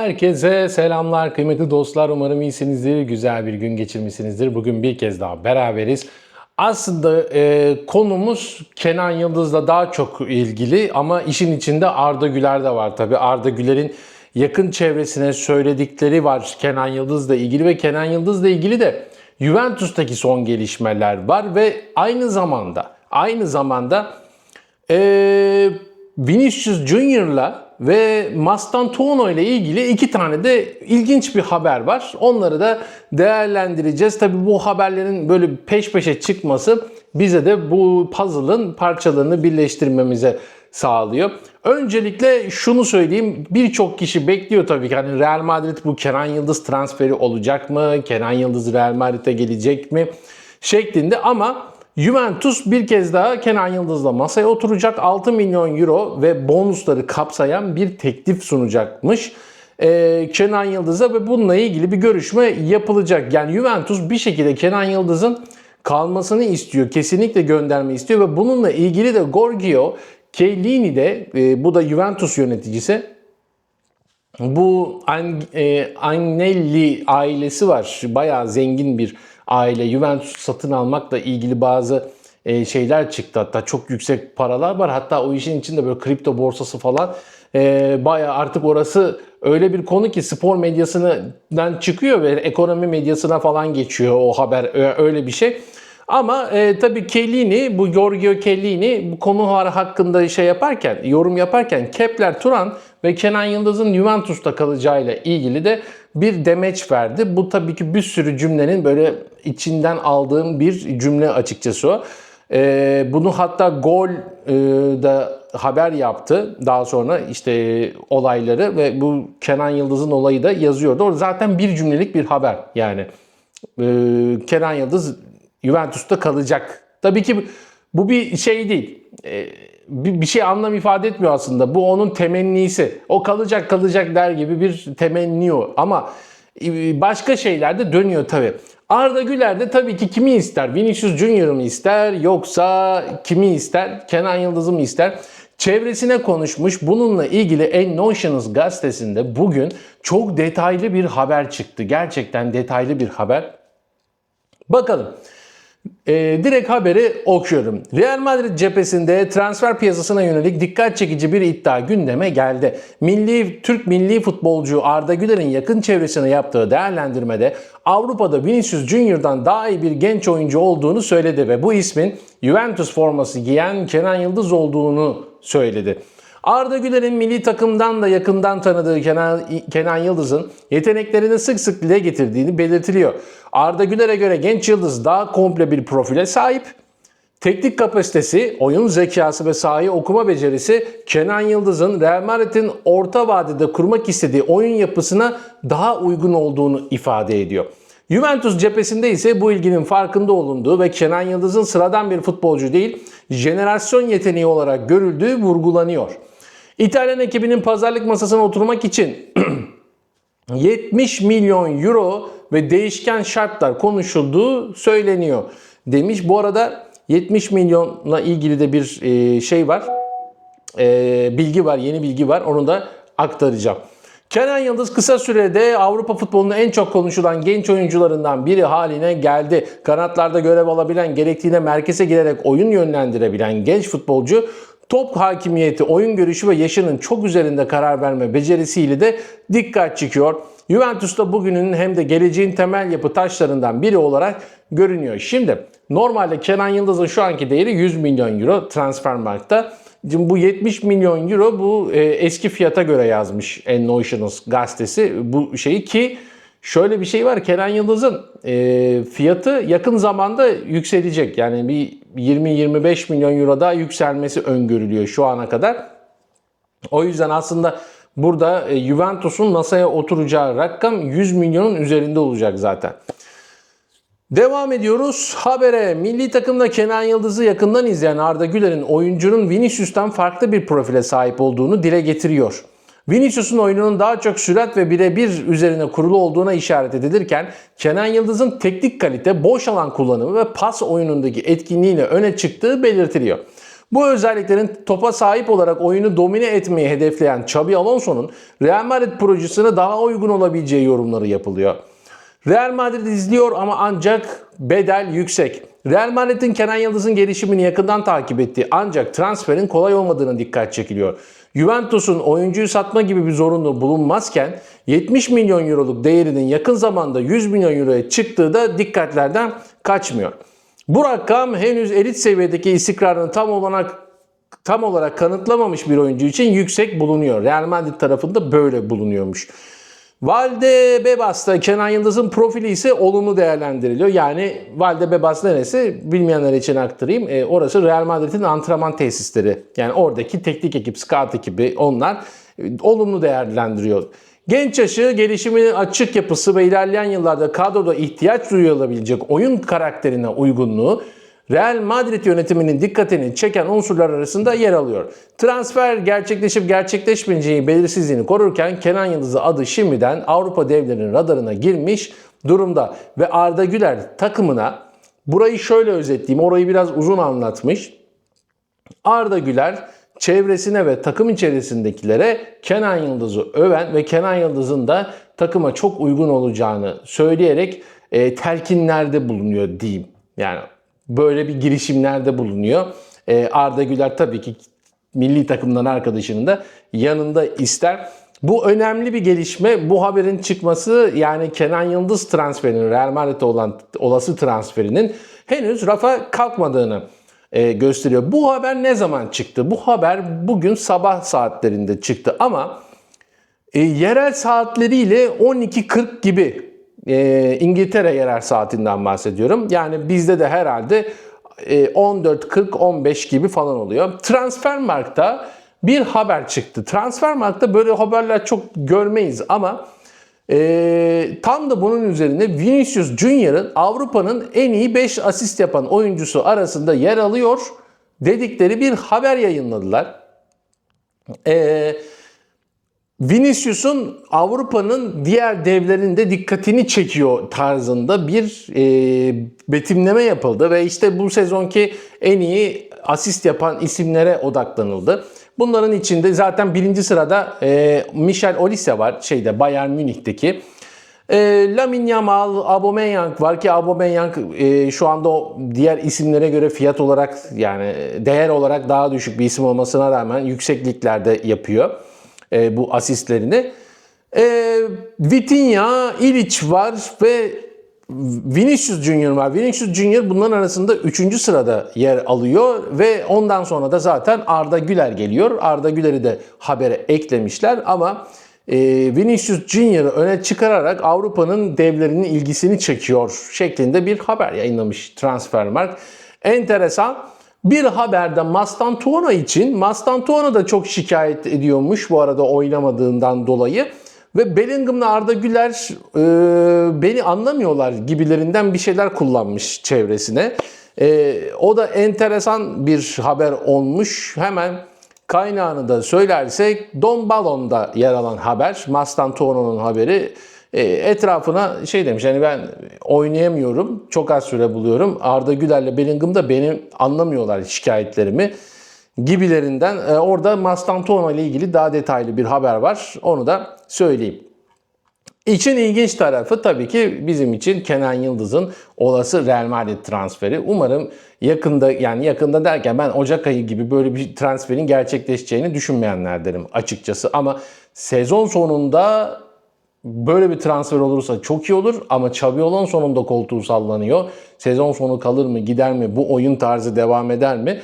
Herkese selamlar kıymetli dostlar. Umarım iyisinizdir, güzel bir gün geçirmişsinizdir. Bugün bir kez daha beraberiz. Aslında konumuz Kenan Yıldız'la daha çok ilgili ama işin içinde Arda Güler de var tabii. Arda Güler'in yakın çevresine söyledikleri var Kenan Yıldız'la ilgili ve Kenan Yıldız'la ilgili de Juventus'taki son gelişmeler var ve aynı zamanda Vinicius Junior'la ve Mastantuono ile ilgili iki tane de ilginç bir haber var. Onları da değerlendireceğiz. Tabii bu haberlerin böyle peş peşe çıkması bize de bu puzzle'ın parçalarını birleştirmemize sağlıyor. Öncelikle şunu söyleyeyim. Birçok kişi bekliyor tabii ki. Hani Real Madrid bu Kenan Yıldız transferi olacak mı? Kenan Yıldız Real Madrid'e gelecek mi? Şeklinde ama Juventus bir kez daha Kenan Yıldız'la masaya oturacak. 6 milyon euro ve bonusları kapsayan bir teklif sunacakmış Kenan Yıldız'a ve bununla ilgili bir görüşme yapılacak. Yani Juventus bir şekilde Kenan Yıldız'ın kalmasını istiyor. Kesinlikle gönderme istiyor ve bununla ilgili de Giorgio Chiellini de bu da Juventus yöneticisi. Bu Agnelli ailesi var. Bayağı zengin bir aile. Juventus satın almakla ilgili bazı şeyler çıktı. Hatta çok yüksek paralar var. Hatta o işin içinde böyle kripto borsası falan bayağı artık orası öyle bir konu ki spor medyasından çıkıyor ve ekonomi medyasına falan geçiyor o haber. Öyle bir şey. Ama tabii Chiellini, bu Giorgio Chiellini bu konu hakkında yorum yaparken Kepler Turan ve Kenan Yıldız'ın Juventus'ta kalacağıyla ilgili de bir demeç verdi. Bu tabii ki bir sürü cümlenin böyle içinden aldığım bir cümle açıkçası o. Bunu hatta Gol da haber yaptı. Daha sonra işte olayları ve bu Kenan Yıldız'ın olayı da yazıyordu. O zaten bir cümlelik bir haber yani. Kenan Yıldız Juventus'ta kalacak. Tabii ki bu bir şey değil. Bir şey anlam ifade etmiyor aslında. Bu onun temennisi. O kalacak der gibi bir temenni o. Ama başka şeyler de dönüyor tabii. Arda Güler de tabii ki kimi ister? Vinicius Junior'ı mı ister yoksa kimi ister? Kenan Yıldız'ı mı ister? Çevresine konuşmuş. Bununla ilgili N-Notions gazetesinde bugün çok detaylı bir haber çıktı. Gerçekten detaylı bir haber. Bakalım. Direkt haberi okuyorum. Real Madrid cephesinde transfer piyasasına yönelik dikkat çekici bir iddia gündeme geldi. Türk milli futbolcu Arda Güler'in yakın çevresine yaptığı değerlendirmede Avrupa'da Vinicius Junior'dan daha iyi bir genç oyuncu olduğunu söyledi ve bu ismin Juventus forması giyen Kenan Yıldız olduğunu söyledi. Arda Güler'in milli takımdan da yakından tanıdığı Kenan Yıldız'ın yeteneklerini sık sık dile getirdiğini belirtiliyor. Arda Güler'e göre genç Yıldız daha komple bir profile sahip. Teknik kapasitesi, oyun zekası ve sahayı okuma becerisi Kenan Yıldız'ın Real Madrid'in orta vadede kurmak istediği oyun yapısına daha uygun olduğunu ifade ediyor. Juventus cephesinde ise bu ilginin farkında olunduğu ve Kenan Yıldız'ın sıradan bir futbolcu değil, jenerasyon yeteneği olarak görüldüğü vurgulanıyor. İtalyan ekibinin pazarlık masasına oturmak için 70 milyon euro ve değişken şartlar konuşulduğu söyleniyor demiş. Bu arada 70 milyonla ilgili de bir şey var, bilgi var, yeni bilgi var. Onu da aktaracağım. Kenan Yıldız kısa sürede Avrupa futbolunun en çok konuşulan genç oyuncularından biri haline geldi. Kanatlarda görev alabilen, gerektiğinde merkeze girerek oyun yönlendirebilen genç futbolcu top hakimiyeti, oyun görüşü ve yaşının çok üzerinde karar verme becerisiyle de dikkat çekiyor. Juventus'ta bugünün hem de geleceğin temel yapı taşlarından biri olarak görünüyor. Şimdi normalde Kenan Yıldız'ın şu anki değeri 100 milyon euro Transfermarkt'ta. Şimdi bu 70 milyon euro bu eski fiyata göre yazmış N-Notions gazetesi bu şeyi ki şöyle bir şey var, Kenan Yıldız'ın fiyatı yakın zamanda yükselecek. Yani bir 20-25 milyon euro daha yükselmesi öngörülüyor şu ana kadar. O yüzden aslında burada Juventus'un masaya oturacağı rakam 100 milyonun üzerinde olacak zaten. Devam ediyoruz habere. Milli takımda Kenan Yıldız'ı yakından izleyen Arda Güler'in oyuncunun Vinicius'tan farklı bir profile sahip olduğunu dile getiriyor. Vinicius'un oyununun daha çok sürat ve birebir üzerine kurulu olduğuna işaret edilirken Kenan Yıldız'ın teknik kalite, boş alan kullanımı ve pas oyunundaki etkinliğiyle öne çıktığı belirtiliyor. Bu özelliklerin topa sahip olarak oyunu domine etmeyi hedefleyen Xabi Alonso'nun Real Madrid projesine daha uygun olabileceği yorumları yapılıyor. Real Madrid izliyor ama ancak bedel yüksek. Real Madrid'in Kenan Yıldız'ın gelişimini yakından takip ettiği ancak transferin kolay olmadığına dikkat çekiliyor. Juventus'un oyuncuyu satma gibi bir zorunluluğu bulunmazken 70 milyon euroluk değerinin yakın zamanda 100 milyon euroya çıktığı da dikkatlerden kaçmıyor. Bu rakam henüz elit seviyedeki istikrarını tam olarak kanıtlamamış bir oyuncu için yüksek bulunuyor. Real Madrid tarafında böyle bulunuyormuş. Valdebebas'ta Kenan Yıldız'ın profili ise olumlu değerlendiriliyor. Yani Valdebebas neresi bilmeyenler için aktarayım. Orası Real Madrid'in antrenman tesisleri. Yani oradaki teknik ekip, scout ekibi onlar olumlu değerlendiriyor. Genç yaşı, gelişiminin açık yapısı ve ilerleyen yıllarda kadroda ihtiyaç duyulabilecek oyun karakterine uygunluğu Real Madrid yönetiminin dikkatini çeken unsurlar arasında yer alıyor. Transfer gerçekleşip gerçekleşmeyeceği belirsizliğini korurken Kenan Yıldız'ın adı şimdiden Avrupa devlerinin radarına girmiş durumda. Ve Arda Güler takımına, burayı şöyle özetleyeyim, orayı biraz uzun anlatmış. Arda Güler çevresine ve takım içerisindekilere Kenan Yıldız'ı öven ve Kenan Yıldız'ın da takıma çok uygun olacağını söyleyerek telkinlerde bulunuyor diyeyim. Yani böyle bir girişimlerde bulunuyor. Arda Güler tabii ki milli takımdan arkadaşının da yanında ister. Bu önemli bir gelişme. Bu haberin çıkması, yani Kenan Yıldız transferinin, Real Madrid'e olan olası transferinin henüz rafa kalkmadığını gösteriyor. Bu haber ne zaman çıktı? Bu haber bugün sabah saatlerinde çıktı ama yerel saatleriyle 12.40 gibi, İngiltere yerel saatinden bahsediyorum. Yani bizde de herhalde 14.40-15 gibi falan oluyor. Transfermarkt'ta bir haber çıktı. Transfermarkt'ta böyle haberler çok görmeyiz ama tam da bunun üzerine Vinicius Junior'ın Avrupa'nın en iyi 5 asist yapan oyuncusu arasında yer alıyor dedikleri bir haber yayınladılar. Vinicius'un Avrupa'nın diğer devlerinde dikkatini çekiyor tarzında bir betimleme yapıldı ve işte bu sezonki en iyi asist yapan isimlere odaklanıldı. Bunların içinde zaten birinci sırada Michel Olise var, Bayern Münih'teki. Lamine Yamal, Aubameyang var ki Aubameyang şu anda o diğer isimlere göre fiyat olarak, yani değer olarak daha düşük bir isim olmasına rağmen yüksek liglerde yapıyor bu asistlerini. Vitinha, Ilic var ve Vinicius Junior var. Vinicius Junior bunların arasında 3. sırada yer alıyor ve ondan sonra da zaten Arda Güler geliyor. Arda Güler'i de habere eklemişler ama Vinicius Junior'ı öne çıkararak Avrupa'nın devlerinin ilgisini çekiyor şeklinde bir haber yayınlamış Transfermarkt. Enteresan. Bir haberde Mastantuono için, Mastantuono da çok şikayet ediyormuş bu arada oynamadığından dolayı. Ve Bellingham'la Arda Güler beni anlamıyorlar gibilerinden bir şeyler kullanmış çevresine. O da enteresan bir haber olmuş. Hemen kaynağını da söylersek Don Balon'da yer alan haber, Mastantuono'nun haberi. Etrafına demiş, yani ben oynayamıyorum, çok az süre buluyorum. Arda Güler'le Bellingham da beni anlamıyorlar şikayetlerimi gibilerinden. Orada Mastantuono ile ilgili daha detaylı bir haber var. Onu da söyleyeyim. İçin ilginç tarafı tabii ki bizim için Kenan Yıldız'ın olası Real Madrid transferi. Umarım yakında, yani yakında derken ben Ocak ayı gibi böyle bir transferin gerçekleşeceğini düşünmeyenlerdenim açıkçası. Ama sezon sonunda böyle bir transfer olursa çok iyi olur ama Xabi Alonso'nun da koltuğu sallanıyor. Sezon sonu kalır mı, gider mi, bu oyun tarzı devam eder mi?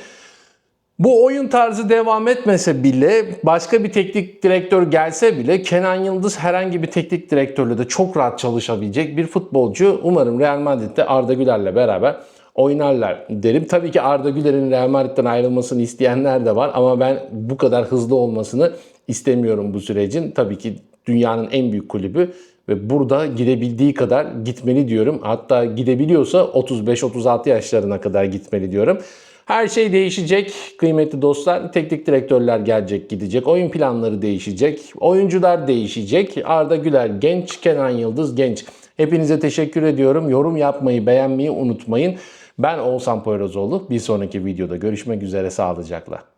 Bu oyun tarzı devam etmese bile, başka bir teknik direktör gelse bile Kenan Yıldız herhangi bir teknik direktörle de çok rahat çalışabilecek bir futbolcu. Umarım Real Madrid'de Arda Güler'le beraber oynarlar derim. Tabii ki Arda Güler'in Real Madrid'den ayrılmasını isteyenler de var ama ben bu kadar hızlı olmasını istemiyorum bu sürecin. Tabii ki dünyanın en büyük kulübü ve burada gidebildiği kadar gitmeli diyorum. Hatta gidebiliyorsa 35-36 yaşlarına kadar gitmeli diyorum. Her şey değişecek kıymetli dostlar. Teknik direktörler gelecek gidecek. Oyun planları değişecek. Oyuncular değişecek. Arda Güler genç, Kenan Yıldız genç. Hepinize teşekkür ediyorum. Yorum yapmayı, beğenmeyi unutmayın. Ben Oğuzhan Poyrazoğlu. Bir sonraki videoda görüşmek üzere, sağlıcakla.